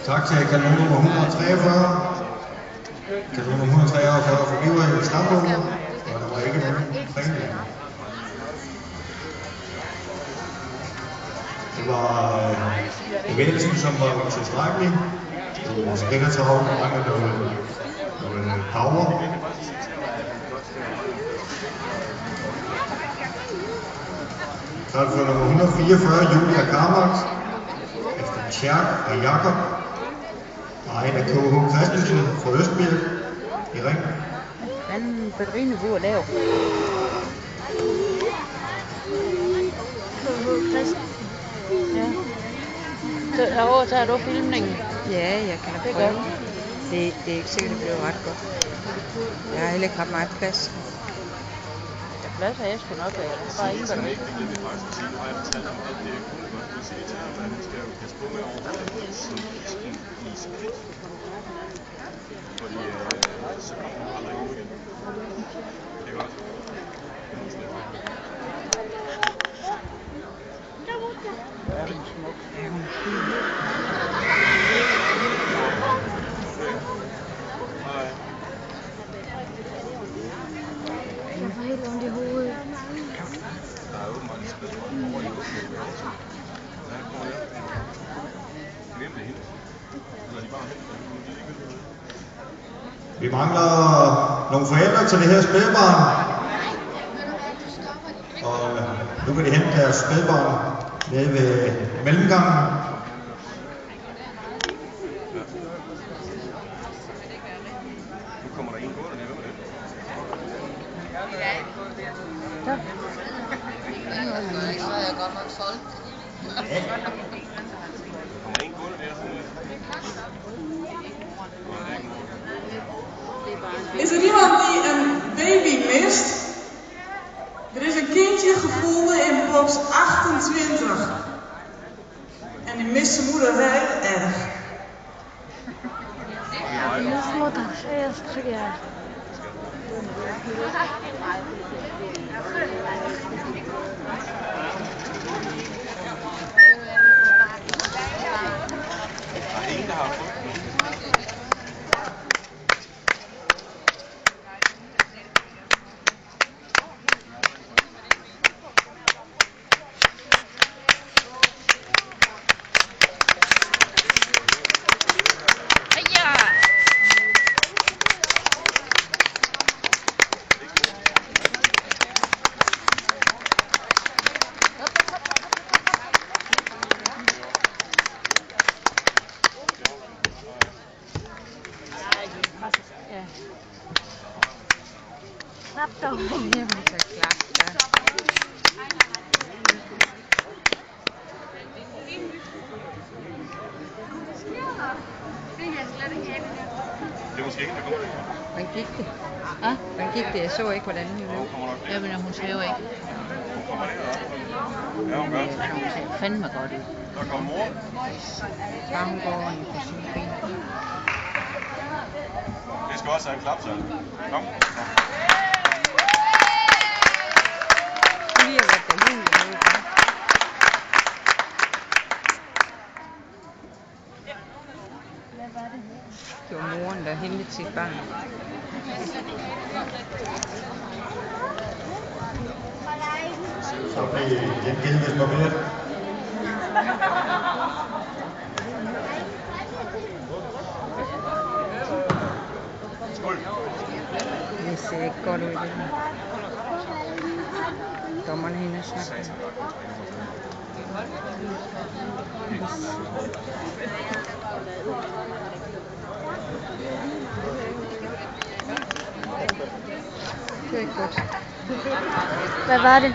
Tak til kanon nummer 143. Kanon nummer 143 forbliver i startbåden, og der var ikke nogen præmie. Det var bevægelsen, som var tilstrækkelig. Sprintertravlen mangler noget power. Så for nummer 144, Julia Karmark, efter Tjerk og Jakob, egen af K.H. Christensen fra Østbirk i ring. Hvordan batteriniveau er lav? K.H. Christensen. Ja. Så overtager du filmningen? Ja, jeg kan da prøve. Det er ikke sikkert, det bliver ret godt. Jeg har heller ikke ret meget plads. Plads er jeg sgu nok, jeg har bare ingen batteri. Jeg får helt ondt i hovedet. Vi mangler nogle forældre til det her spædbarn. Og nu kan de hente deres spædbarn nede ved mellemgangen. Nu kommer der en gående nede med det. Ja. Så er jeg godt nok solgt. Kommer der en gående nede? Is er iemand die een baby mist? Er is een kindje gevonden in box 28. En die mist zijn moeder heel erg. Husmutter, 63. Der er ingen, der har fået den. Knap dog. Jamen, så klart. Ja. Det er måske ikke, der kommer det. Hvordan gik det? Hvordan gik det? Jeg så ikke, hvordan hun løb. Jamen, hun ser jo ikke. Hun kommer derop. Ja, hun gør. Hun ser fandme godt ud. Der kommer mor. Bare hun går ordentligt på sine ben. Det skal også have en klap, så. Kom. Lige at være Berlin derude. Det var moren, der hentede sit barn. Så Så blev den givet barberet. Skål. Det ser ikke godt ud, det her. Dommerne hende snakker. Det er ikke godt. Hvad var det?